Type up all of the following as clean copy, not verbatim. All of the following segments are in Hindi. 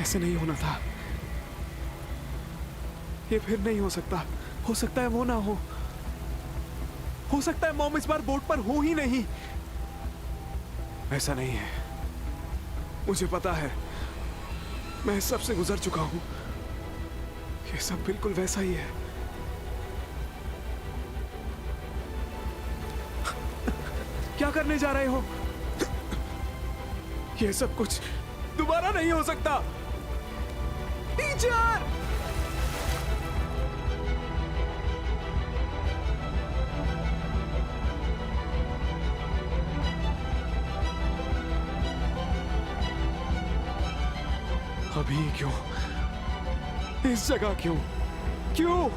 ऐसे नहीं होना था। ये फिर नहीं हो सकता। हो सकता है वो ना हो सकता है मॉम इस बार बोट पर हो ही नहीं। ऐसा नहीं है, मुझे पता है, मैं इस सब से गुजर चुका हूं। ये सब बिल्कुल वैसा ही है। क्या करने जा रहे हो? ये सब कुछ दोबारा नहीं हो सकता। टीचर! अभी क्यों? इस जगह क्यों? क्यों?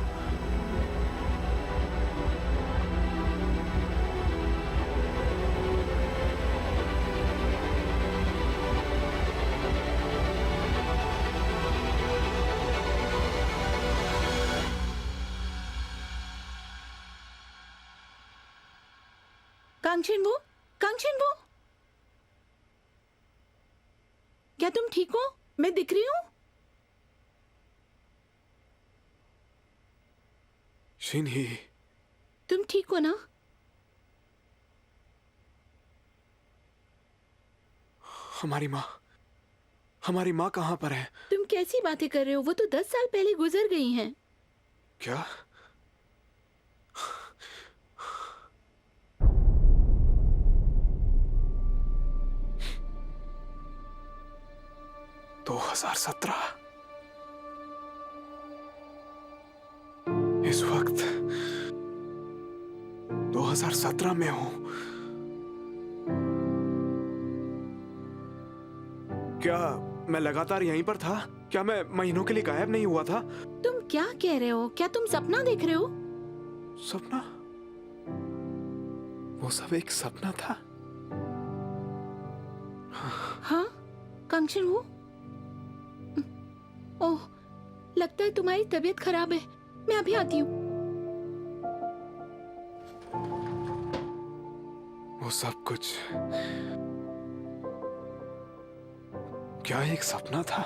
कांगशिनवू, कांगशिनवू, क्या तुम ठीक हो? मैं दिख रही हूँ? शिनही, तुम ठीक हो ना? हमारी माँ कहाँ पर है? तुम कैसी बातें कर रहे हो? वो तो 10 साल पहले गुजर गई हैं। क्या? दो 2017 इस वक्त 2017 में हूं। क्या मैं लगातार यहीं पर था? क्या मैं महीनों के लिए गायब नहीं हुआ था? तुम क्या कह रहे हो? क्या तुम सपना देख रहे हो? सपना? वो सब एक सपना था? हाँ, कांगशिनवू? ओह, लगता है तुम्हारी तबीयत खराब है। मैं अभी आती हूँ। वो सब कुछ क्या एक सपना था?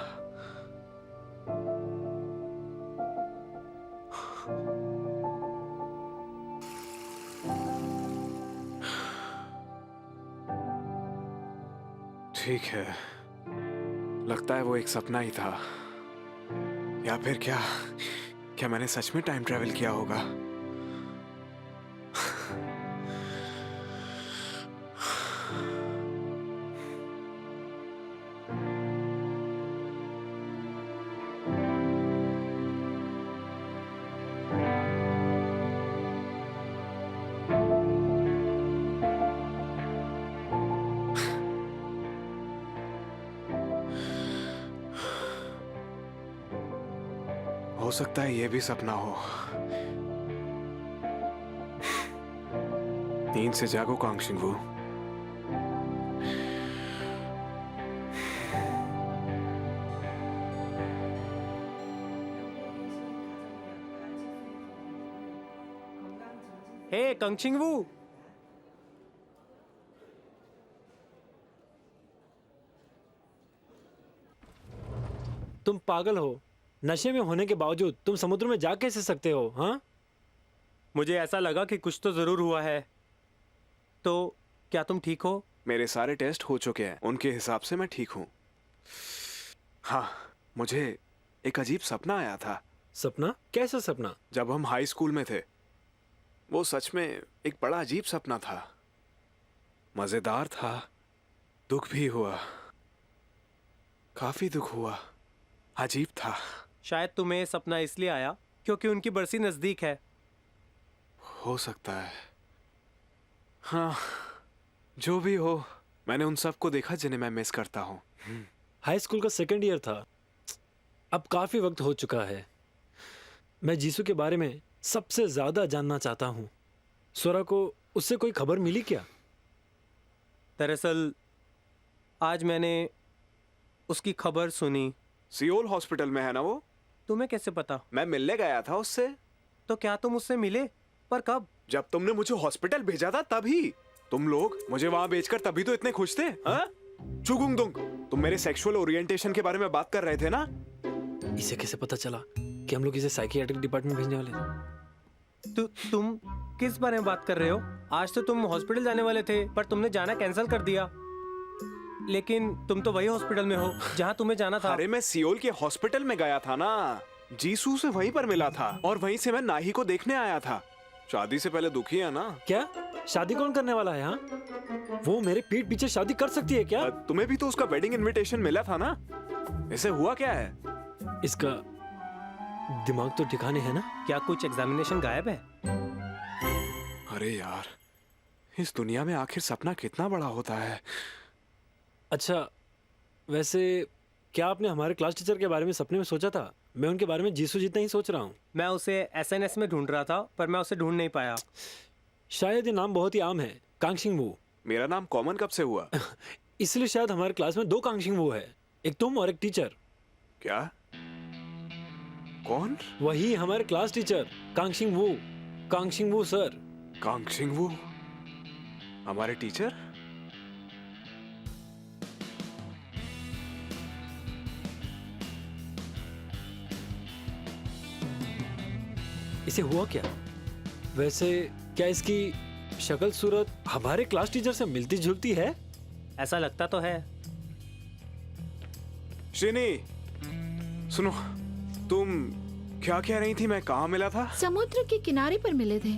ठीक है, लगता है वो एक सपना ही था। या फिर क्या मैंने सच में टाइम ट्रैवल किया होगा? हो सकता है ये भी सपना हो। नींद से जागो कांगशिनवू। हे कांगशिनवू, तुम पागल हो। नशे में होने के बावजूद तुम समुद्र में जा कैसे सकते हो? हाँ, मुझे ऐसा लगा कि कुछ तो जरूर हुआ है। तो क्या तुम ठीक हो? मेरे सारे टेस्ट हो चुके हैं, उनके हिसाब से मैं ठीक हूं। हाँ, मुझे एक अजीब सपना आया था। सपना? कैसा सपना? जब हम हाई स्कूल में थे। वो सच में एक बड़ा अजीब सपना था। मजेदार था, दुख भी हुआ, काफी दुख हुआ, अजीब था। शायद तुम्हें सपना इसलिए आया क्योंकि उनकी बरसी नजदीक है। हो सकता है। हाँ, जो भी हो, मैंने उन सबको देखा जिन्हें मैं मिस करता हूँ। हाई स्कूल का सेकंड ईयर था। अब काफी वक्त हो चुका है। मैं जीसू के बारे में सबसे ज्यादा जानना चाहता हूँ। स्वरा को उससे कोई खबर मिली क्या? दरअसल आज मैंने उसकी खबर सुनी। सियोल हॉस्पिटल में है ना वो? तुम्हें कैसे पता? मैं मिलने गया था उससे। तो क्या तुम उससे मिले? पर कब? जब तुमने मुझे हॉस्पिटल भेजा था तभी। तुम लोग मुझे वहां भेजकर तभी तो इतने खुश थे, हाँ? चुगुंगदुंग। तुम मेरे सेक्सुअल ओरिएंटेशन के बारे में बात कर रहे थे ना? इसे कैसे पता चला कि हम लोग इसे साइकियाट्रिक डिपार्टमेंट भेजने वाले थे? तुम किस बारे में बात कर रहे हो? आज तो तुम हॉस्पिटल जाने वाले थे पर तुमने जाना कैंसिल कर दिया। लेकिन तुम तो वही हॉस्पिटल में हो जहां तुम्हें जाना था। अरे मैं सियोल के हॉस्पिटल में गया था ना, जीसू से वहीं पर मिला था और वहीं से मैं नाही को देखने आया था। शादी से पहले दुखी है ना? क्या शादी कौन करने वाला है? हाँ, वो मेरे पीठ पीछे शादी कर सकती है क्या? तुम्हें भी तो उसका वेडिंग इनविटेशन मिला था ना? इसे हुआ क्या है? इसका दिमाग तो ठिकाने है ना? क्या कुछ एग्जामिनेशन गायब है? अरे यार, इस दुनिया में आखिर सपना कितना बड़ा होता है। अच्छा, वैसे क्या आपने हमारे क्लास टीचर के बारे में सपने में सोचा था? मैं उनके बारे में जीसू जितना ही सोच रहा हूँ। मैं उसे एसएनएस में ढूंढ रहा था पर मैं उसे ढूंढ नहीं पाया। शायद ये नाम बहुत ही आम है, कांगशिंग वू। मेरा नाम कॉमन कब से हुआ? इसलिए शायद हमारे क्लास में 2 कांगशिंग वू है, एक तुम और एक टीचर। क्या? कौन? वही हमारे क्लास टीचर कांगशिंग वू, कांगशिंग वू सर। कांगशिंग वू हमारे टीचर? इसे हुआ क्या? वैसे क्या इसकी शक्ल सूरत हमारे क्लास टीचर से मिलती जुलती है? ऐसा लगता तो है। शिनी, सुनो, तुम क्या कह रही थी? मैं कहाँ मिला था? समुद्र के किनारे पर मिले थे।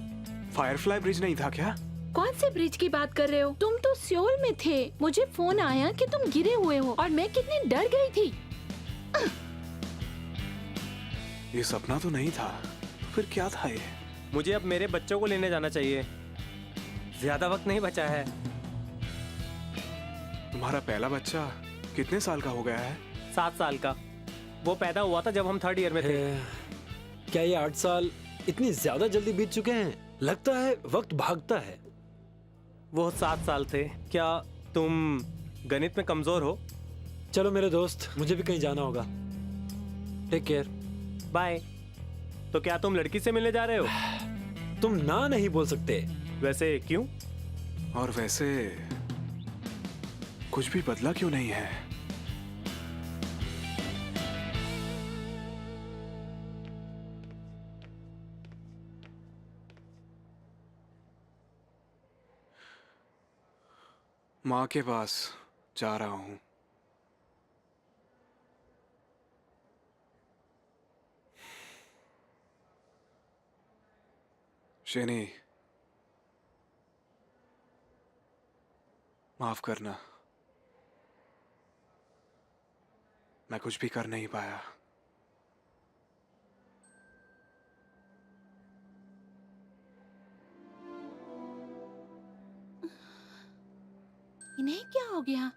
फायरफ्लाई ब्रिज नहीं था क्या? कौन से ब्रिज की बात कर रहे हो? तुम तो सियोल में थे। मुझे फोन आया कि तुम गिरे हुए हो और मैं कितनी डर गई थी। ये सपना तो नहीं था, तो फिर क्या था ये? मुझे अब मेरे बच्चों को लेने जाना चाहिए, ज्यादा वक्त नहीं बचा है। तुम्हारा पहला बच्चा कितने साल का हो गया है? 7 साल का। वो पैदा हुआ था जब हम 3rd ईयर में थे। क्या ये 8 साल इतनी ज्यादा जल्दी बीत चुके हैं? लगता है वक्त भागता है। वो 7 साल थे। क्या तुम गणित में कमजोर हो? चलो मेरे दोस्त, मुझे भी कहीं जाना होगा। Take care. बाय। तो क्या तुम लड़की से मिलने जा रहे हो? तुम ना नहीं बोल सकते। वैसे क्यों? और वैसे कुछ भी बदला क्यों नहीं है? माँ के पास जा रहा हूँ। शेनी, माफ करना, मैं कुछ भी कर नहीं पाया। इन्हें क्या हो गया?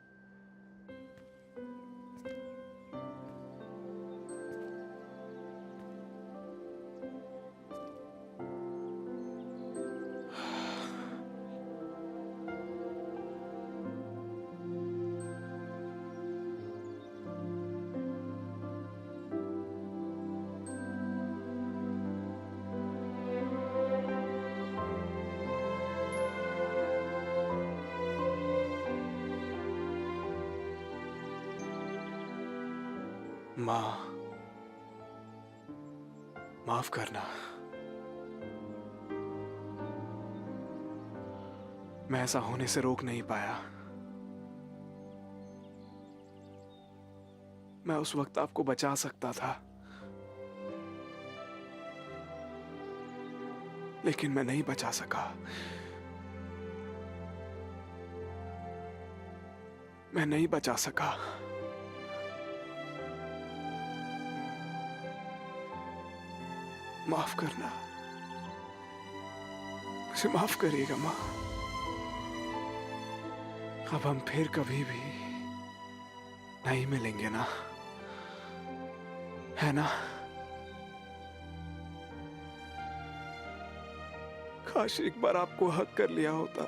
माँ, माफ करना। मैं ऐसा होने से रोक नहीं पाया। मैं उस वक्त आपको बचा सकता था, लेकिन मैं नहीं बचा सका। मैं नहीं बचा सका। माफ करना, मुझे माफ करिएगा माँ। अब हम फिर कभी भी नहीं मिलेंगे ना, है ना? काश एक बार आपको हक कर लिया होता।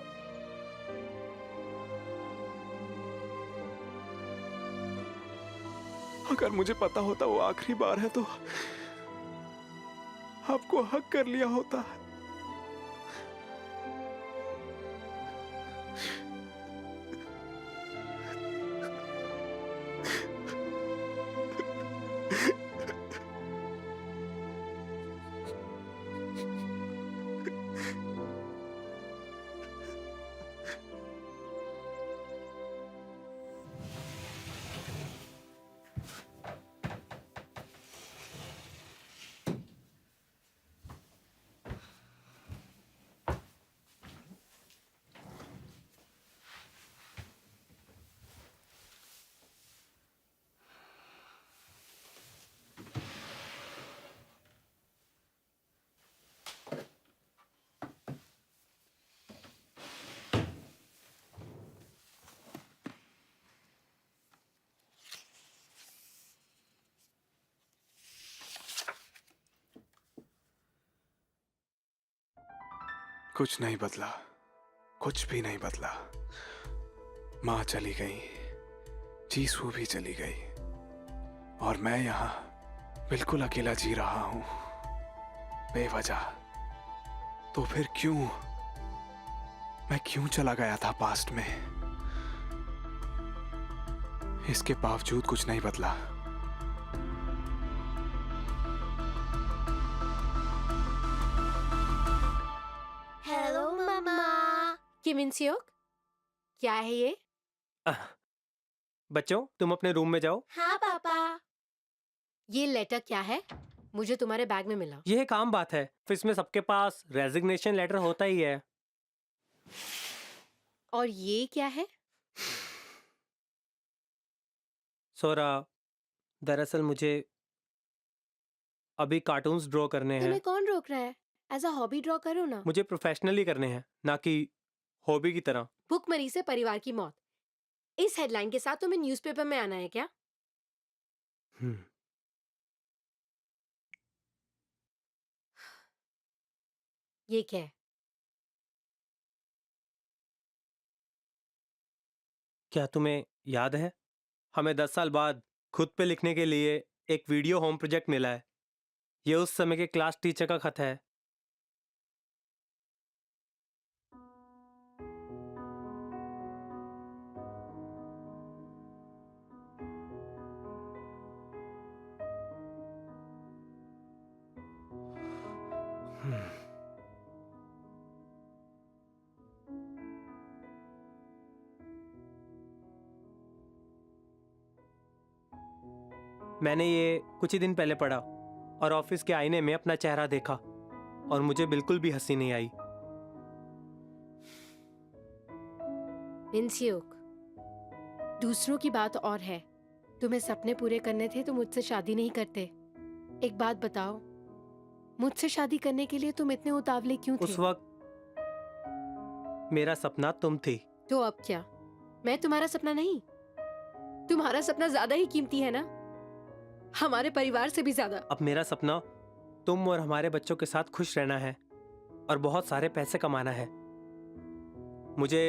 अगर मुझे पता होता वो आखिरी बार है तो आपको हक कर लिया होता। कुछ नहीं बदला, कुछ भी नहीं बदला। माँ चली गई, जीसू भी चली गई, और मैं यहाँ बिल्कुल अकेला जी रहा हूँ, बेवजह। तो फिर क्यों, मैं क्यों चला गया था पास्ट में? इसके बावजूद कुछ नहीं बदला। हेलो मम्मा। किम इन सियोक, क्या है ये? बच्चों, तुम अपने रूम में जाओ। हाँ पापा। ये लेटर क्या है? मुझे तुम्हारे बैग में मिला। ये एक आम बात है, फिर इसमें सबके पास रेजिग्नेशन लेटर होता ही है। और ये क्या है? सोरा, दरअसल मुझे अभी कार्टून्स ड्रॉ करने हैं। तुम्हें कौन रोक रहा है? एज अ हॉबी ड्रॉ करो ना। मुझे प्रोफेशनली करने हैं, ना कि हॉबी की तरह। भूखमरी से परिवार की मौत, इस हेडलाइन के साथ तुम्हें न्यूज़पेपर में आना है क्या? ये क्या है? क्या तुम्हें याद है, हमें 10 साल बाद खुद पे लिखने के लिए एक वीडियो होम प्रोजेक्ट मिला है। ये उस समय के क्लास टीचर का खत है। मैंने ये कुछ ही दिन पहले पढ़ा और ऑफिस के आईने में अपना चेहरा देखा और मुझे बिल्कुल भी हंसी नहीं आई। इंसियोक, दूसरों की बात और है। तुम्हें सपने पूरे करने थे तो मुझसे शादी नहीं करते। एक बात बताओ, मुझसे शादी करने के लिए तुम इतने उतावले क्यों थे? उस वक्त मेरा सपना तुम थी। तो अब क्या, मैं तुम्हारा सपना नहीं? तुम्हारा सपना ज्यादा ही कीमती है ना, हमारे परिवार से भी ज्यादा। अब मेरा सपना तुम और हमारे बच्चों के साथ खुश रहना है और बहुत सारे पैसे कमाना है। मुझे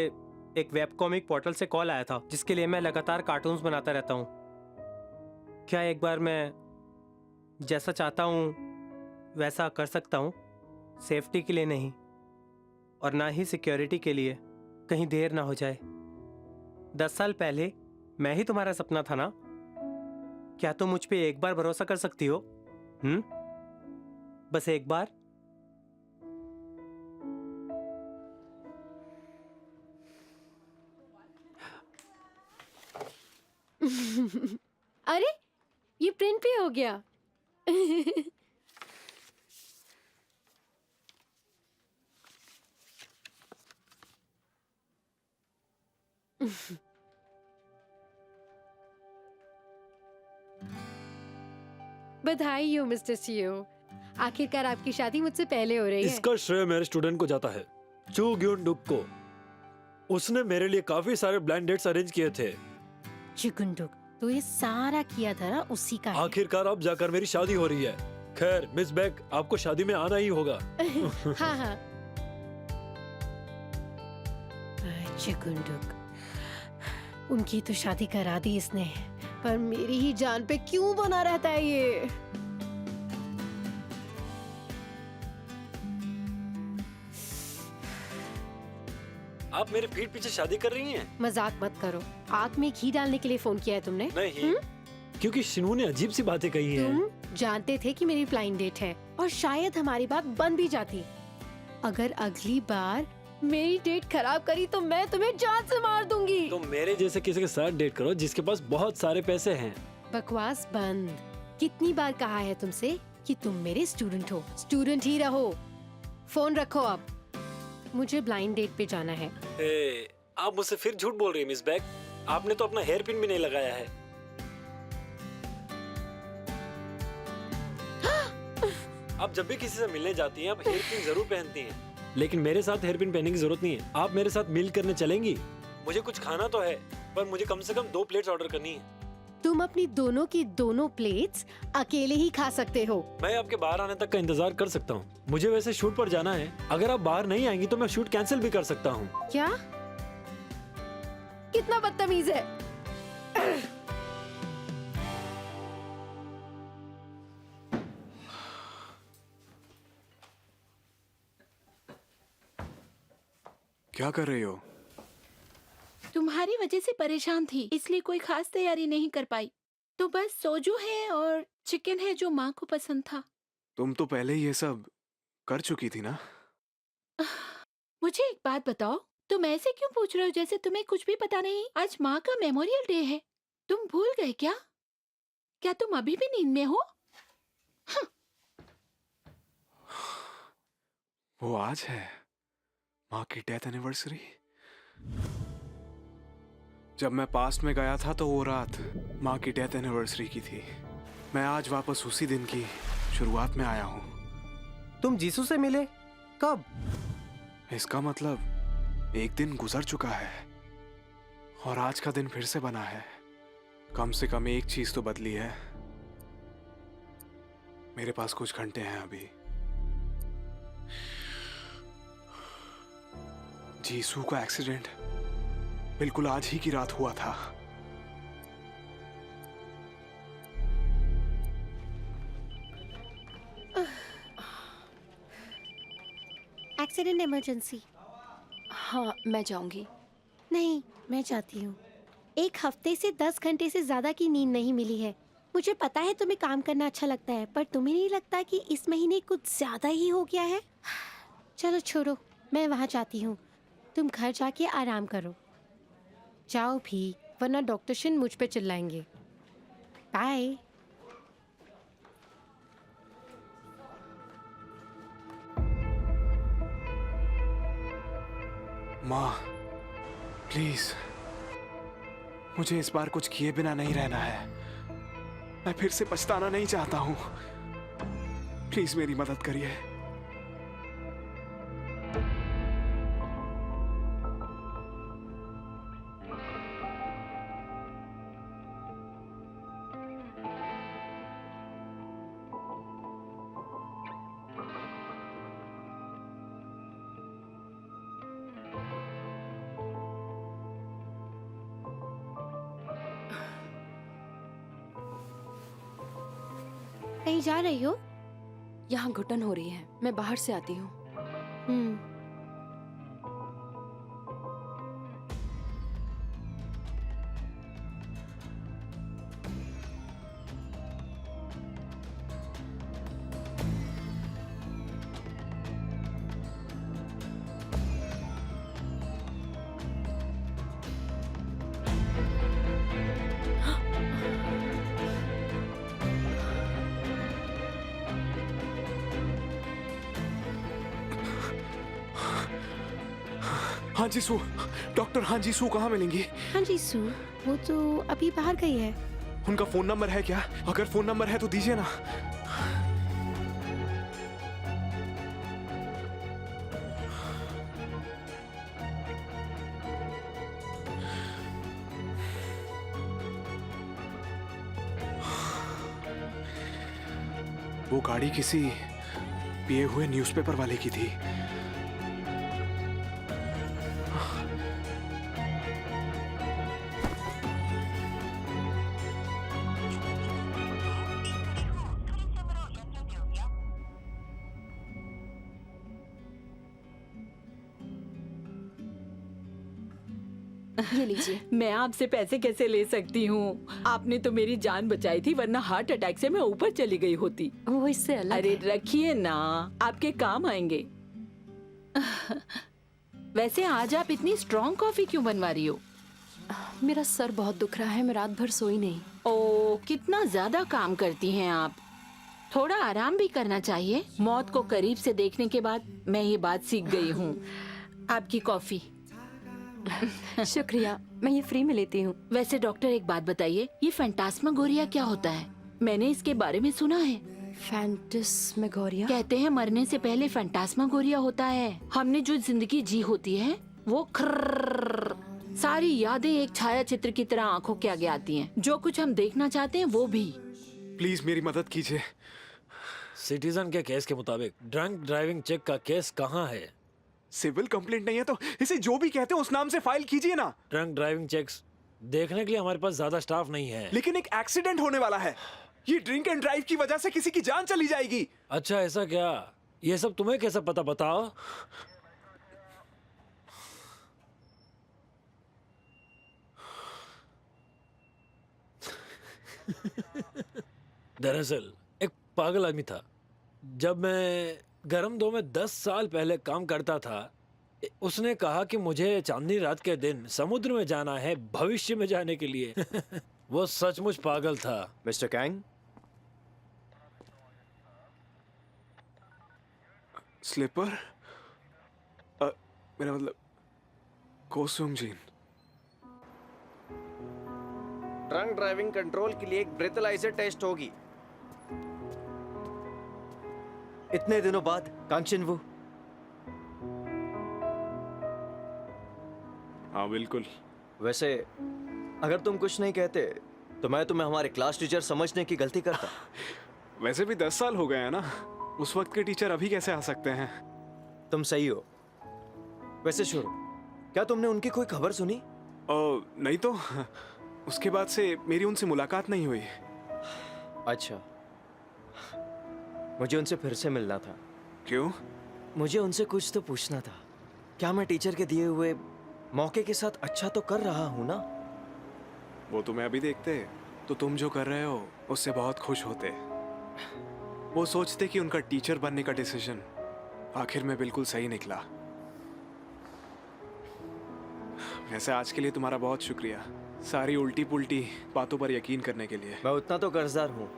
एक वेब कॉमिक पोर्टल से कॉल आया था जिसके लिए मैं लगातार कार्टून्स बनाता रहता हूँ। क्या एक बार मैं जैसा चाहता हूँ वैसा कर सकता हूँ? सेफ्टी के लिए नहीं और ना ही सिक्योरिटी के लिए, कहीं देर ना हो जाए। 10 साल पहले मैं ही तुम्हारा सपना था ना? क्या तुम मुझ पे एक बार भरोसा कर सकती हो? बस एक बार। अरे, ये प्रिंट भी हो गया। बधाई हो मिस्टर सीओ, आखिरकार आपकी शादी मुझसे पहले हो रही है। इसका श्रेय मेरे स्टूडेंट को जाता है, चू ग्यून डुक को। उसने मेरे लिए काफी सारे ब्लाइंड डेट्स अरेंज किए थे। चिकुंडुक, तो ये सारा किया था ना उसी का है। आखिरकार अब जाकर मेरी शादी हो रही है। खैर मिस बेक, आपको शादी में आना ही होगा। हाँ हाँ। चिकुंडुक, उनकी तो शादी करा दी इसने, पर मेरी ही जान पे क्यों बना रहता है ये? आप मेरे पीठ पीछे शादी कर रही हैं? मजाक मत करो, आग में घी डालने के लिए फोन किया है तुमने? नहीं, क्योंकि शिनू ने अजीब सी बातें कही हैं। तुम जानते थे कि मेरी ब्लाइंड डेट है और शायद हमारी बात बन भी जाती। अगर अगली बार मेरी डेट खराब करी तो मैं तुम्हें जान से मार दूंगी। तो मेरे जैसे किसी के साथ डेट करो जिसके पास बहुत सारे पैसे हैं। बकवास बंद। कितनी बार कहा है तुमसे कि तुम मेरे स्टूडेंट हो, स्टूडेंट ही रहो। फोन रखो अब, मुझे ब्लाइंड डेट पे जाना है। आप मुझसे फिर झूठ बोल रही हैं मिस बेक। आपने तो अपना हेयर पिन भी नहीं लगाया है। आप जब भी किसी से मिलने जाती हैं आप हेयर पिन जरूर पहनती हैं, लेकिन मेरे साथ हेयर पिन पहनने की जरूरत नहीं है। आप मेरे साथ मील करने चलेंगी? मुझे कुछ खाना तो है, पर मुझे कम से कम 2 प्लेट्स ऑर्डर करनी है। तुम अपनी दोनों की दोनों प्लेट्स अकेले ही खा सकते हो। मैं आपके बाहर आने तक का इंतजार कर सकता हूँ। मुझे वैसे शूट पर जाना है। अगर आप बाहर नहीं आएंगी तो मैं शूट कैंसिल भी कर सकता हूँ। क्या? कितना बदतमीज है। क्या कर रही हो? तुम्हारी वजह से परेशान थी, इसलिए कोई खास तैयारी नहीं कर पाई। तो बस सोजू है और चिकन है जो माँ को पसंद था। तुम तो पहले ये सब कर चुकी थी ना? मुझे एक बात बताओ, तुम ऐसे क्यों पूछ रहे हो जैसे तुम्हें कुछ भी पता नहीं? आज माँ का मेमोरियल डे है, तुम भूल गए क्या? क्या तुम अभी भी नींद में हो? वो आज है माँ की डेथ एनिवर्सरी। जब मैं पास्ट में गया था तो वो रात माँ की डेथ एनिवर्सरी की थी। मैं आज वापस उसी दिन की शुरुआत में आया हूँ। तुम जीसू से मिले कब? इसका मतलब एक दिन गुजर चुका है और आज का दिन फिर से बना है। कम से कम एक चीज तो बदली है। मेरे पास कुछ घंटे हैं अभी। जीसू का एक्सीडेंट बिल्कुल आज ही की रात हुआ था। Accident emergency. हाँ, मैं जाऊंगी। नहीं, मैं चाहती हूँ। 1 हफ्ते से 10 घंटे से ज्यादा की नींद नहीं मिली है। मुझे पता है तुम्हें काम करना अच्छा लगता है, पर तुम्हें नहीं लगता कि इस महीने कुछ ज्यादा ही हो गया है? चलो छोड़ो, मैं वहाँ जाती हूँ। तुम घर जाके आराम करो। जाओ भी, वरना डॉक्टर शिन मुझ पे चिल्लाएंगे। बाय। माँ, प्लीज मुझे इस बार कुछ किए बिना नहीं रहना है। मैं फिर से पछताना नहीं चाहता हूँ। प्लीज मेरी मदद करिए। कहीं जा रही हो? यहाँ घुटन हो रही है, मैं बाहर से आती हूँ। हम्म। हाँ जीसू, डॉक्टर हाँ जीसू कहाँ मिलेंगी? हाँ जी सू, वो तो अभी बाहर गई है। उनका फोन नंबर है क्या? अगर फोन नंबर है तो दीजिए ना। वो गाड़ी किसी पिए हुए न्यूज़पेपर वाले की थी। ये लीजिए। मैं आपसे पैसे कैसे ले सकती हूँ? आपने तो मेरी जान बचाई थी, वरना हार्ट अटैक से मैं ऊपर चली गई होती। वो इससे अलग अरे है। रखिए ना, आपके काम आएंगे। वैसे आज आप इतनी स्ट्रॉन्ग कॉफी क्यों बनवा रही हो? मेरा सर बहुत दुख रहा है, मैं रात भर सोई नहीं। ओ, कितना ज्यादा काम करती हैं आप। थोड़ा आराम भी करना चाहिए। मौत को करीब से देखने के बाद मैं ये बात सीख गई हूँ। आपकी कॉफी। शुक्रिया, मैं ये फ्री में लेती हूँ। वैसे डॉक्टर एक बात बताइए, ये फैंटास्मागोरिया क्या होता है? मैंने इसके बारे में सुना है। फैंटास्मागोरिया? कहते हैं मरने से पहले फैंटास्मागोरिया होता है। हमने जो जिंदगी जी होती है वो खर्र सारी यादें एक छाया चित्र की तरह आंखों के आगे आती हैं। जो कुछ हम देखना चाहते हैं वो भी। प्लीज मेरी मदद कीजिए। सिटीजन के केस के मुताबिक ड्रंक ड्राइविंग चेक का केस कहाँ है? सिविल कंप्लेंट नहीं है तो इसे जो भी कहते हैं उस नाम से फाइल कीजिए ना। ड्रंक ड्राइविंग चेक्स देखने के लिए हमारे पास ज्यादा स्टाफ नहीं है। लेकिन एक एक्सीडेंट होने वाला है। ये ड्रिंक एंड ड्राइव की वजह से किसी की जान चली जाएगी। अच्छा ऐसा क्या? ये सब तुम्हें कैसे पता, बताओ? दरअसल एक पागल आदमी था। जब मैं गरम दो में 10 साल पहले काम करता था, उसने कहा कि मुझे चांदनी रात के दिन समुद्र में जाना है भविष्य में जाने के लिए। वो सचमुच पागल था। Mister Kang, sleeper? मेरा मतलब कोसुम जीन। ड्रंक ड्राइविंग कंट्रोल के लिए एक ब्रेथलाइजर टेस्ट होगी। इतने दिनों बाद कांचनवू। हाँ बिल्कुल। वैसे अगर तुम कुछ नहीं कहते तो मैं तुम्हें हमारे क्लास टीचर समझने की गलती करता। वैसे भी 10 साल हो गए हैं ना, उस वक्त के टीचर अभी कैसे आ सकते हैं? तुम सही हो। वैसे शुरू, क्या तुमने उनकी कोई खबर सुनी? नहीं तो उसके बाद से मेरी उनसे मुलाकात नहीं हुई। अच्छा, मुझे उनसे फिर से मिलना था। क्यों? मुझे उनसे कुछ तो पूछना था। क्या मैं टीचर के दिए हुए मौके के साथ अच्छा तो कर रहा हूं ना? वो तुम्हें अभी देखते तो तुम जो कर रहे हो उससे बहुत खुश होते। वो सोचते कि उनका टीचर बनने का डिसीजन आखिर में बिल्कुल सही निकला। वैसे आज के लिए तुम्हारा बहुत शुक्रिया, सारी उल्टी पुल्टी बातों पर यकीन करने के लिए। मैं उतना तो कर्जदार हूँ।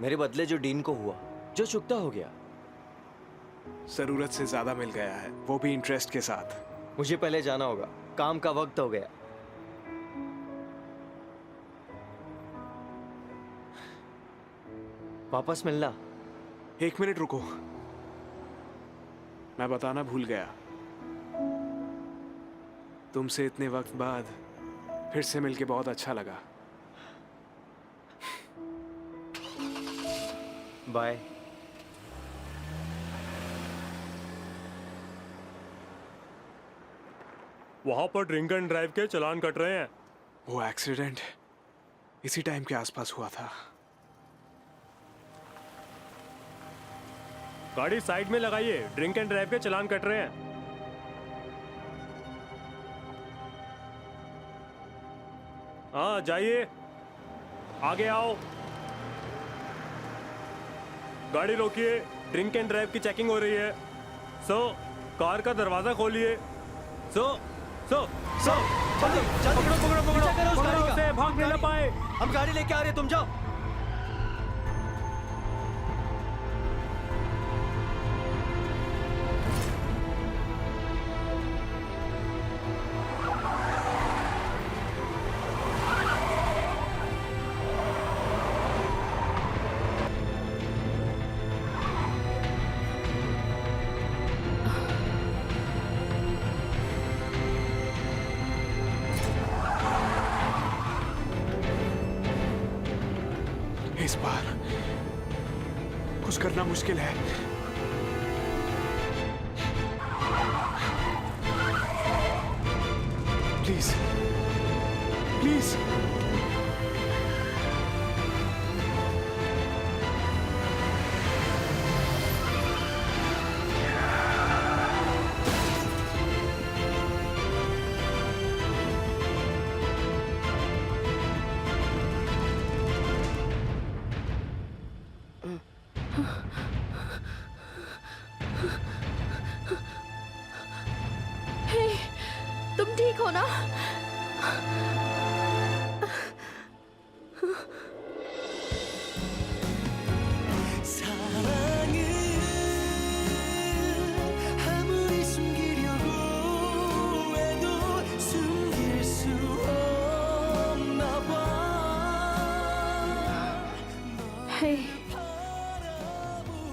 मेरे बदले जो डीन को हुआ, जो चुकता हो गया। जरूरत से ज्यादा मिल गया है, वो भी इंटरेस्ट के साथ। मुझे पहले जाना होगा, काम का वक्त हो गया। वापस मिलना। 1 मिनट रुको, मैं बताना भूल गया। तुमसे इतने वक्त बाद फिर से मिलके बहुत अच्छा लगा। बाय। वहां पर ड्रिंक एंड ड्राइव के चालान कट रहे हैं। वो एक्सीडेंट इसी टाइम के आसपास हुआ था। गाड़ी साइड में लगाइए, ड्रिंक एंड ड्राइव के चालान कट रहे हैं। हाँ जाइए, आगे आओ। गाड़ी रोकिए, ड्रिंक एंड ड्राइव की चेकिंग हो रही है। कार का दरवाजा खोलिए। जल्दी जल्दी पकड़ो उसे, भागने न पाए। हम गाड़ी लेके आ रहे हैं, तुम जाओ। इस बार कुछ करना मुश्किल है। Please please. हे, तुम ठीक हो ना? 아무리 숨기려고 해도 숨길 수 없나 봐. हे,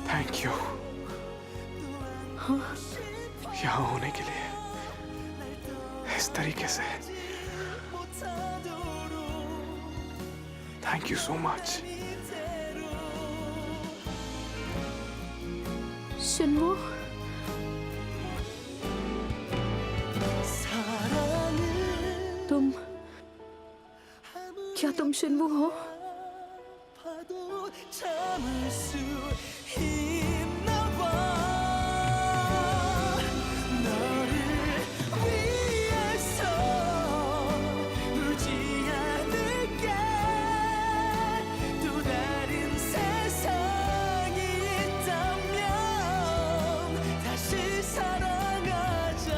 थैंक यू यहाँ होने के लिए, इस तरीके से थैंक यू सो मच। शिन्वो, 사랑을 तुम क्या तुम शिन्वो हो? 봐도 참을 수 있나 봐. 너를 위해서 울지 않을게. 또 다른 세상이 있다면 다시 사랑하자.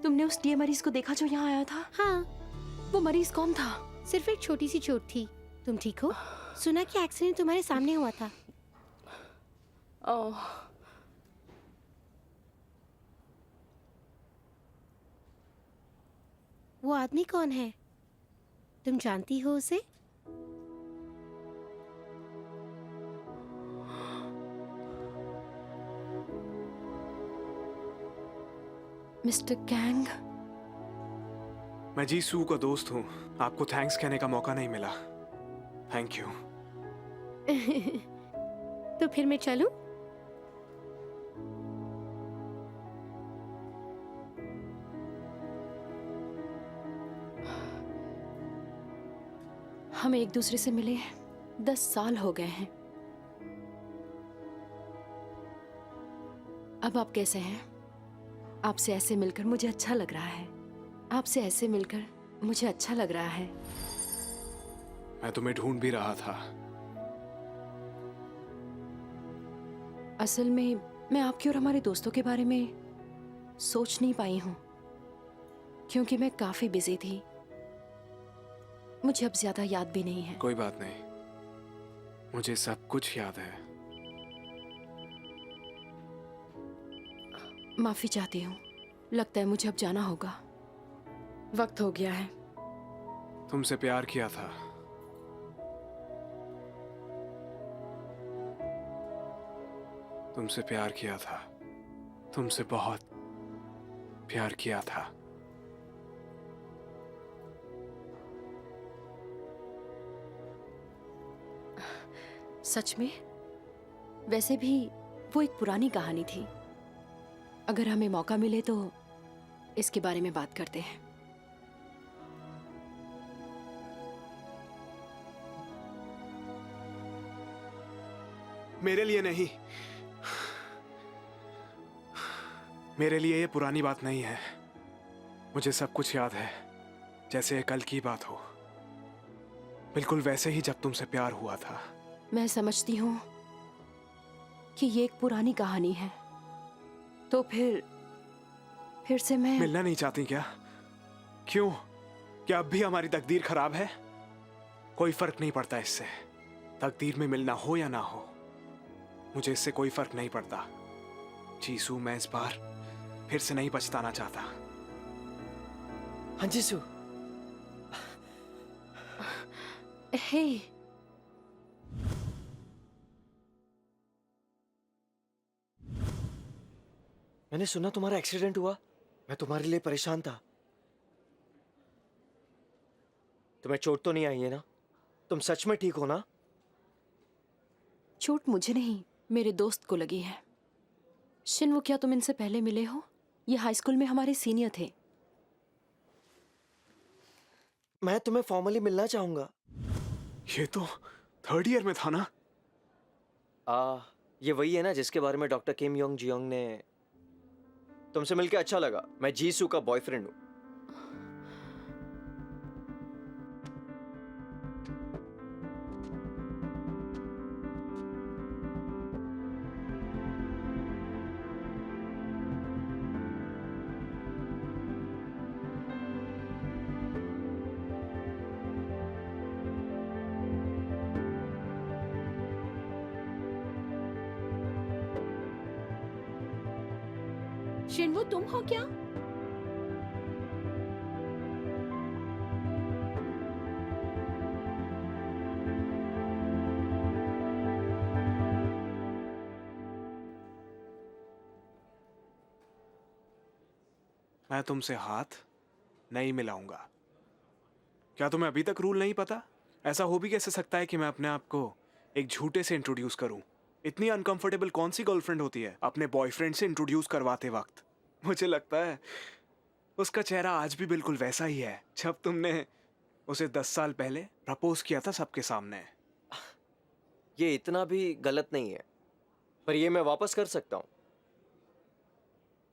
तुमने उस डीए मरीज को देखा जो यहाँ आया था? हाँ, वो मरीज कौन था? सिर्फ एक छोटी सी चोट थी। तुम ठीक हो? सुना कि एक्सीडेंट तुम्हारे सामने हुआ था। ओह, वो आदमी कौन है? तुम जानती हो उसे? Mister Kang. मैं जीसू का दोस्त हूँ। आपको थैंक्स कहने का मौका नहीं मिला। Thank you. तो फिर मैं चलूं? हम एक दूसरे से मिले 10 साल हो गए हैं। अब आप कैसे हैं? आपसे ऐसे मिलकर मुझे अच्छा लग रहा है। आपसे ऐसे मिलकर मुझे अच्छा लग रहा है। मैं तुम्हें ढूंढ भी रहा था। असल में मैं आपके और हमारे दोस्तों के बारे में सोच नहीं पाई हूँ, क्योंकि मैं काफी बिजी थी। मुझे अब ज्यादा याद भी नहीं है। कोई बात नहीं, मुझे सब कुछ याद है। माफी चाहती हूँ। लगता है मुझे अब जाना होगा। वक्त हो गया है। तुमसे प्यार किया था। तुमसे प्यार किया था। तुमसे बहुत प्यार किया था। सच में? वैसे भी वो एक पुरानी कहानी थी। अगर हमें मौका मिले तो इसके बारे में बात करते हैं। मेरे लिए नहीं, मेरे लिए ये पुरानी बात नहीं है। मुझे सब कुछ याद है, जैसे ये कल की बात हो। बिल्कुल वैसे ही जब तुमसे प्यार हुआ था। मैं समझती हूँ कि ये एक पुरानी कहानी है, तो फिर से मैं मिलना नहीं चाहती क्या? क्यों? क्या अब भी हमारी तकदीर खराब है? कोई फर्क नहीं पड़ता इससे। तकदीर में मिलना हो या ना हो, मुझे इससे कोई फर्क नहीं पड़ता। जीसू, मैं इस बार फिर से नहीं पछताना चाहता। हाँ जीसू, हे, मैंने सुना तुम्हारा एक्सीडेंट हुआ। मैं तुम्हारे लिए परेशान था। तुम्हें चोट तो नहीं आई है ना? तुम सच में ठीक हो ना? चोट मुझे नहीं, मेरे दोस्त को लगी है। शिन्वो, क्या तुम इनसे पहले मिले हो? ये हाई स्कूल में हमारे सीनियर थे। मैं तुम्हें फॉर्मली मिलना चाहूंगा। ये तो थर्ड ईयर में था ना? ये वही है ना जिसके बारे में डॉक्टर किम योंग जियोंग ने। तुमसे मिलकर अच्छा लगा। मैं जीसू का बॉयफ्रेंड हूँ। शिन्वो, तुम हो क्या? मैं तुमसे हाथ नहीं मिलाऊंगा। क्या तुम्हें अभी तक रूल नहीं पता? ऐसा हो भी कैसे सकता है कि मैं अपने आप को एक झूठे से इंट्रोड्यूस करूं? इतनी अनकंफर्टेबल कौन सी गर्लफ्रेंड होती है अपने बॉयफ्रेंड से इंट्रोड्यूस करवाते वक्त? मुझे लगता है उसका चेहरा आज भी बिल्कुल वैसा ही है जब तुमने उसे 10 साल पहले प्रपोज किया था सबके सामने। ये इतना भी गलत नहीं है, पर ये मैं वापस कर सकता हूँ।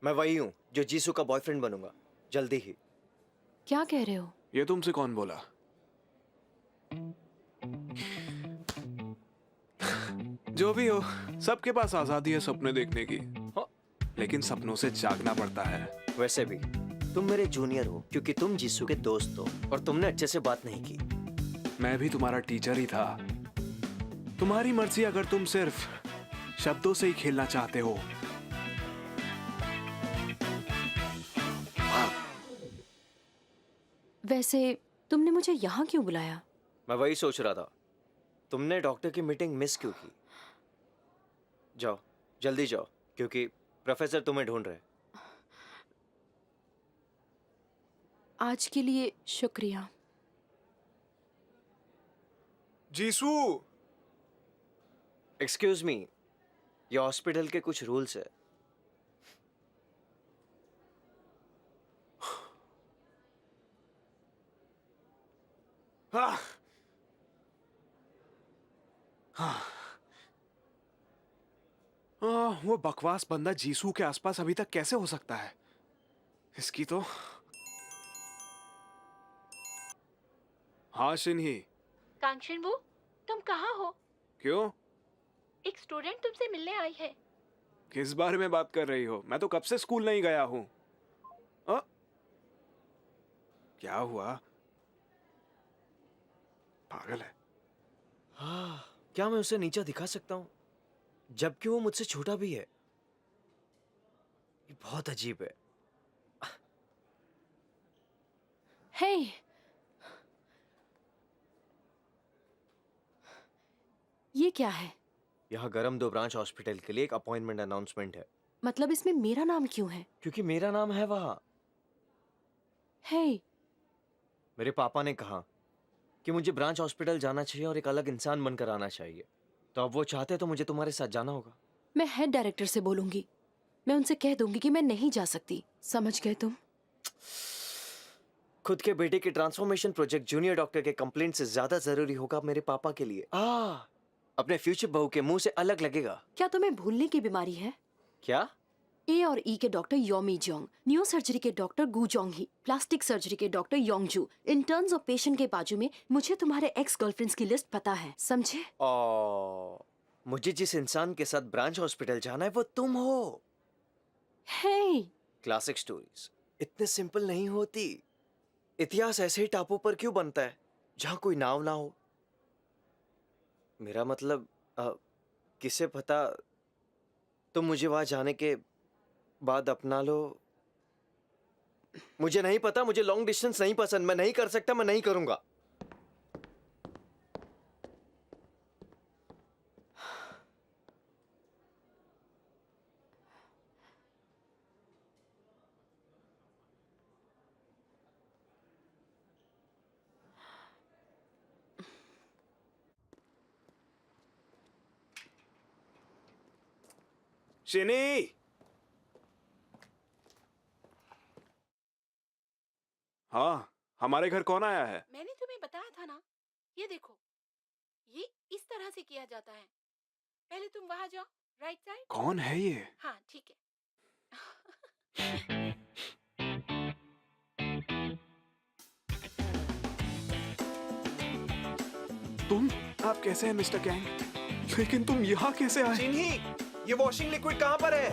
मैं वही हूँ जो जीसू का बॉयफ्रेंड बनूंगा जल्दी ही। क्या कह रहे हो? ये तुमसे कौन बोला? जो भी हो, सबके पास आजादी है सपने देखने की, लेकिन सपनों से जागना पड़ता है। वैसे भी तुम मेरे जूनियर हो क्योंकि तुम जीसू के दोस्त हो और तुमने अच्छे से बात नहीं की। मैं भी तुम्हारा टीचर ही था। तुम्हारी मर्जी अगर तुम सिर्फ शब्दों से ही खेलना चाहते हो। वैसे तुमने मुझे यहाँ क्यों बुलाया? मैं वही सोच रहा था, तुमने डॉक्टर की मीटिंग मिस क्यों की? जाओ, जल्दी जाओ, क्योंकि प्रोफेसर तुम्हें ढूंढ रहे हैं। आज के लिए शुक्रिया। जीसू! एक्सक्यूज मी, ये हॉस्पिटल के कुछ रूल्स है। हाँ। हाँ। वो बकवास बंदा जीसू के आसपास अभी तक कैसे हो सकता है? इसकी तो। हाँ शिन्ही। कांगशिन वो, तुम कहाँ हो? क्यों? एक स्टूडेंट तुमसे मिलने आई है। किस बारे में बात कर रही हो? मैं तो कब से स्कूल नहीं गया हूँ। क्या हुआ? पागल है। हाँ, क्या मैं उसे नीचा दिखा सकता हूँ जबकि वो मुझसे छोटा भी है? ये बहुत अजीब है। हे, ये क्या है? यहाँ गरम 2 ब्रांच हॉस्पिटल के लिए एक अपॉइंटमेंट अनाउंसमेंट है। मतलब इसमें मेरा नाम क्यों है? क्योंकि मेरा नाम है वहाँ। हे, मेरे पापा ने कहा कि मुझे ब्रांच हॉस्पिटल जाना चाहिए और एक अलग इंसान बनकर आना चाहिए, तो अब वो चाहते तो मुझे तुम्हारे साथ जाना होगा। मैं हेड डायरेक्टर से बोलूंगी। मैं उनसे कह दूंगी कि मैं नहीं जा सकती। समझ गए तुम? खुद के बेटे के ट्रांसफॉर्मेशन प्रोजेक्ट जूनियर डॉक्टर के कंप्लेंट से ज्यादा जरूरी होगा मेरे पापा के लिए। अपने फ्यूचर बहू के मुंह से अलग लगेगा। क्या तुम्हें भूलने की बीमारी है? क्या? ए और ई के doctor Yomi Jong, neuro surgery के डॉक्टर गू जोंग ही, प्लास्टिक सर्जरी के doctor Yongju. In terms of patient के बाजू में मुझे तुम्हारे एक्स गर्लफ्रेंड्स की लिस्ट पता है, समझे? मुझे जिस इंसान के साथ ब्रांच हॉस्पिटल जाना है वो तुम हो। हे, क्लासिक स्टोरीज इतने सिंपल नहीं होती। इतिहास ऐसे ही टापू पर क्यों बनता है जहाँ कोई नाव ना हो? मेरा मतलब किसे पता तुम मुझे वहां जाने के बाद अपना लो। मुझे नहीं पता, मुझे लॉन्ग डिस्टेंस नहीं पसंद। मैं नहीं कर सकता, मैं नहीं करूंगा। शिनी! हाँ, हमारे घर कौन आया है? मैंने तुम्हें बताया था ना। ये देखो, ये इस तरह से किया जाता है। पहले तुम वहां जाओ, राइट साइड। कौन है ये? हाँ ठीक है। आप कैसे हैं मिस्टर गैंग? लेकिन तुम यहाँ कैसे आए? चिन्ही, ये वॉशिंग लिक्विड कहाँ पर है?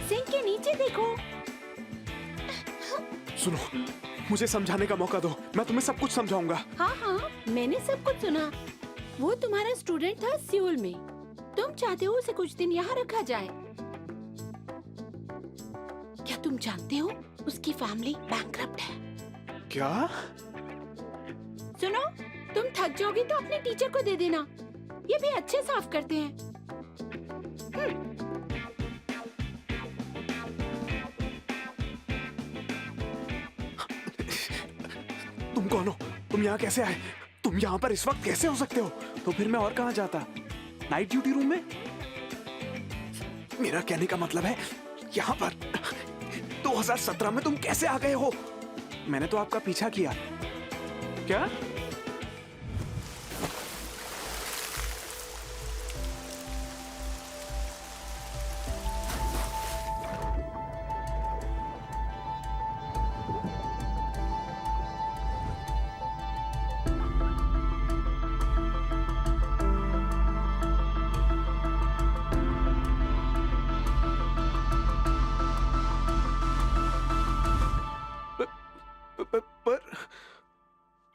सिंक के नीचे देखो। सुनो, मुझे समझाने का मौका दो। मैं तुम्हें सब कुछ समझाऊंगा। हाँ हाँ, मैंने सब कुछ सुना। वो तुम्हारा स्टूडेंट था सियोल में। तुम चाहते हो उसे कुछ दिन यहाँ रखा जाए। क्या तुम जानते हो उसकी फैमिली बैंकरप्ट है? क्या? सुनो, तुम थक जाओगी तो अपने टीचर को दे देना। ये भी अच्छे साफ करते हैं। कौन हो? तुम यहाँ कैसे आए? तुम यहाँ पर इस वक्त कैसे हो सकते हो? तो फिर मैं और कहाँ जाता? नाइट ड्यूटी रूम में? मेरा कहने का मतलब है यहाँ पर 2017 में तुम कैसे आ गए हो? मैंने तो आपका पीछा किया। क्या? पर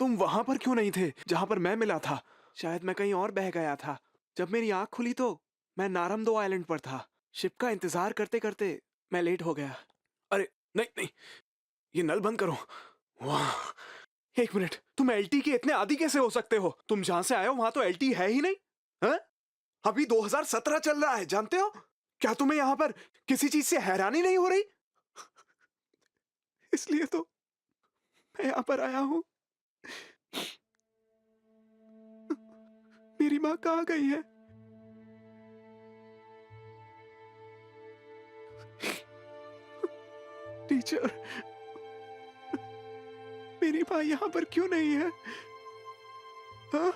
तुम वहां पर क्यों नहीं थे जहां पर मैं मिला था? शायद मैं कहीं और बह गया था। जब मेरी आंख खुली तो मैं नारमदो आइलैंड पर था। शिप का इंतजार करते करते मैं लेट हो गया। अरे नहीं नहीं, ये नल बंद करो। वाह, एक मिनट, तुम एलटी के इतने आदी कैसे हो सकते हो? तुम जहां से आए हो वहां तो एलटी है ही नहीं। हैं? अभी 2017 चल रहा है, जानते हो? क्या तुम्हें यहाँ पर किसी चीज से हैरानी नहीं हो रही? इसलिए तो मैं यहाँ पर आया हूँ। मेरी माँ कहाँ गई है? टीचर, मेरी माँ यहाँ पर क्यों नहीं है? हाँ?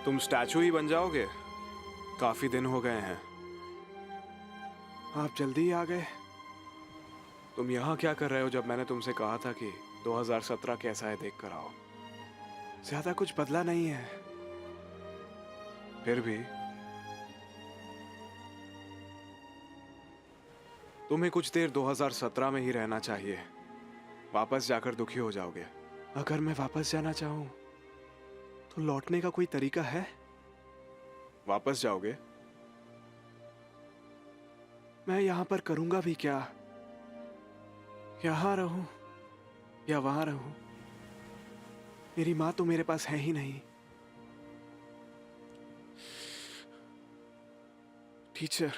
तुम स्टैचू ही बन जाओगे? काफी दिन हो गए हैं, आप जल्दी ही आ गए। तुम यहाँ क्या कर रहे हो जब मैंने तुमसे कहा था कि 2017 कैसा है देख कर आओ? ज्यादा कुछ बदला नहीं है। फिर भी तुम्हें कुछ देर 2017 में ही रहना चाहिए। वापस जाकर दुखी हो जाओगे। अगर मैं वापस जाना चाहूं तो लौटने का कोई तरीका है? वापस जाओगे? मैं यहां पर करूंगा भी क्या? यहां रहूं या वहां रहूं? मेरी मां तो मेरे पास है ही नहीं। टीचर,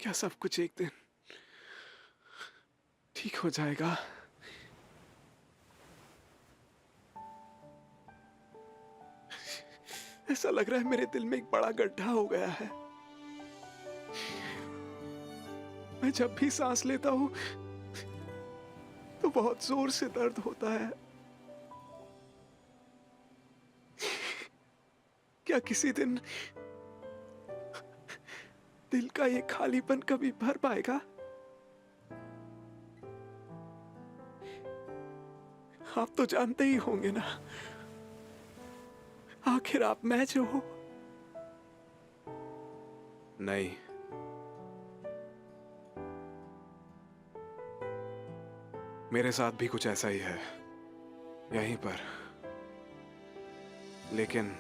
क्या सब कुछ एक दिन ठीक हो जाएगा? ऐसा लग रहा है मेरे दिल में एक बड़ा गड्ढा हो गया है। मैं जब भी सांस लेता हूं तो बहुत जोर से दर्द होता है। क्या किसी दिन दिल का ये खालीपन कभी भर पाएगा? आप तो जानते ही होंगे ना, आखिर आप मैं जो हूं। नहीं, मेरे साथ भी कुछ ऐसा ही है, यहीं पर। लेकिन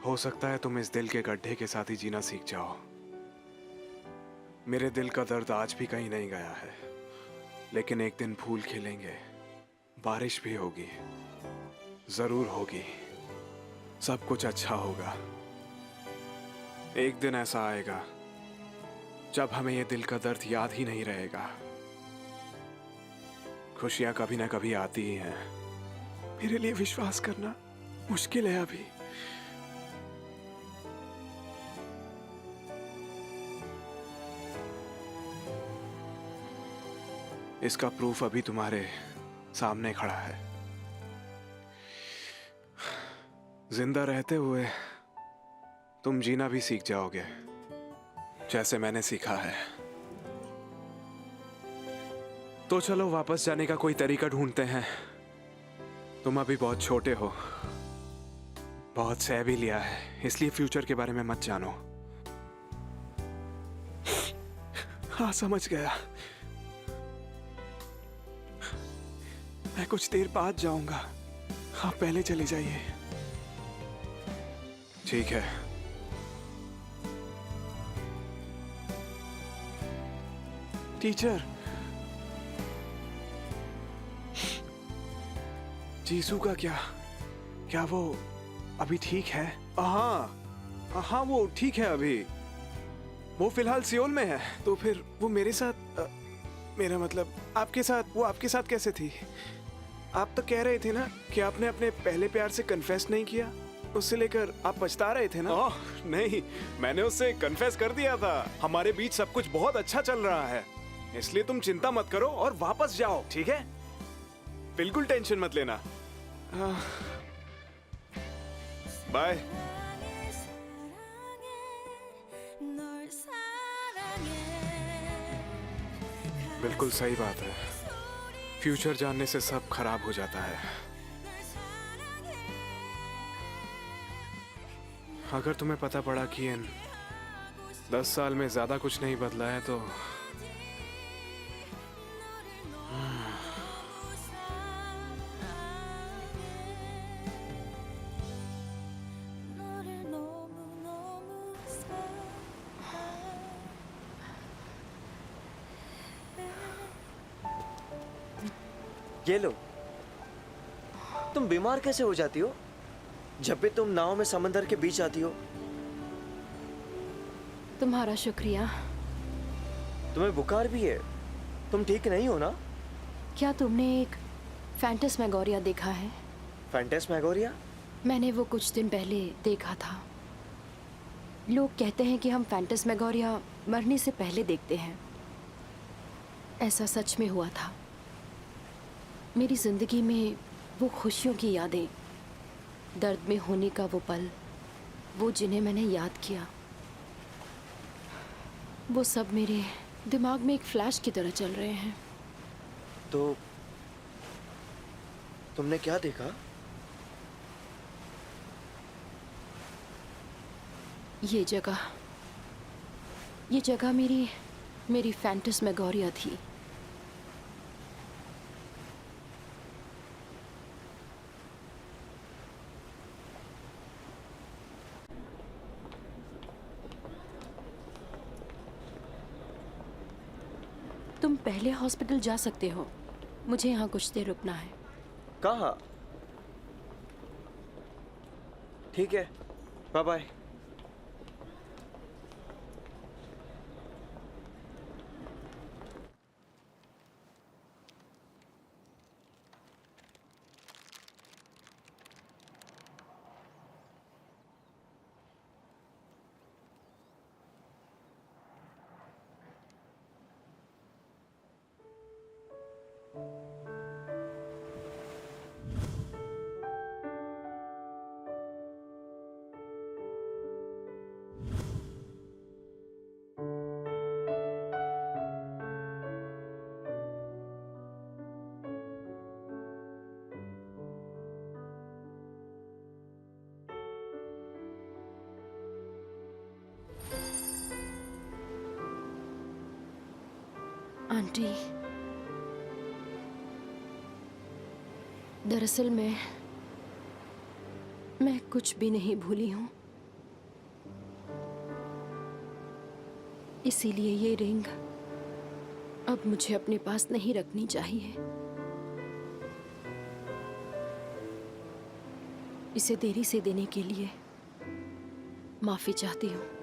हो सकता है तुम इस दिल के गड्ढे के साथ ही जीना सीख जाओ। मेरे दिल का दर्द आज भी कहीं नहीं गया है, लेकिन एक दिन फूल खिलेंगे, बारिश भी होगी, जरूर होगी, सब कुछ अच्छा होगा। एक दिन ऐसा आएगा जब हमें ये दिल का दर्द याद ही नहीं रहेगा। खुशियां कभी ना कभी आती ही हैं। मेरे लिए विश्वास करना मुश्किल है अभी। इसका प्रूफ अभी तुम्हारे सामने खड़ा है। जिंदा रहते हुए तुम जीना भी सीख जाओगे, जैसे मैंने सीखा है। तो चलो वापस जाने का कोई तरीका ढूंढते हैं। तुम अभी बहुत छोटे हो, बहुत सह भी लिया है, इसलिए फ्यूचर के बारे में मत जानो। हाँ, समझ गया। मैं कुछ देर बाद जाऊंगा, आप पहले चले जाइए। ठीक है। टीचर, जीसू का क्या वो अभी ठीक है? हाँ, वो ठीक है अभी। वो फिलहाल सियोल में है। तो फिर वो मेरे साथ मेरा मतलब आपके साथ कैसे थी? आप तो कह रहे थे ना कि आपने अपने पहले प्यार से कन्फेस नहीं किया, उससे लेकर आप पछता रहे थे ना? नहीं, मैंने उससे कन्फेस कर दिया था। हमारे बीच सब कुछ बहुत अच्छा चल रहा है, इसलिए तुम चिंता मत करो और वापस जाओ, ठीक है? बिल्कुल टेंशन मत लेना। बाय। बिल्कुल सही बात है, फ्यूचर जानने से सब खराब हो जाता है। अगर तुम्हें पता पड़ा कि इन 10 साल में ज्यादा कुछ नहीं बदला है तो ये लो। तुम बीमार कैसे हो जाती हो जब भी तुम नाव में समंदर के बीच आती हो? तुम्हारा शुक्रिया। तुम्हें बुखार भी है, तुम ठीक नहीं हो ना? क्या तुमने एक फैंटस्मैगोरिया देखा है? फैंटस्मैगोरिया? मैंने वो कुछ दिन पहले देखा था। लोग कहते हैं कि हम फैंटस्मैगोरिया मरने से पहले देखते हैं। ऐसा सच में हुआ था। मेरी जिंदगी में वो खुशियों की यादें, दर्द में होने का वो पल, वो जिन्हें मैंने याद किया, वो सब मेरे दिमाग में एक फ्लैश की तरह चल रहे हैं। तो तुमने क्या देखा? ये जगह मेरी फैंटस्मैगोरिया थी। तुम पहले हॉस्पिटल जा सकते हो, मुझे यहाँ कुछ देर रुकना है। कहाँ? ठीक है, बाय बाय। आंटी, दरअसल मैं कुछ भी नहीं भूली हूँ, इसीलिए ये रिंग अब मुझे अपने पास नहीं रखनी चाहिए। इसे देरी से देने के लिए माफी चाहती हूँ।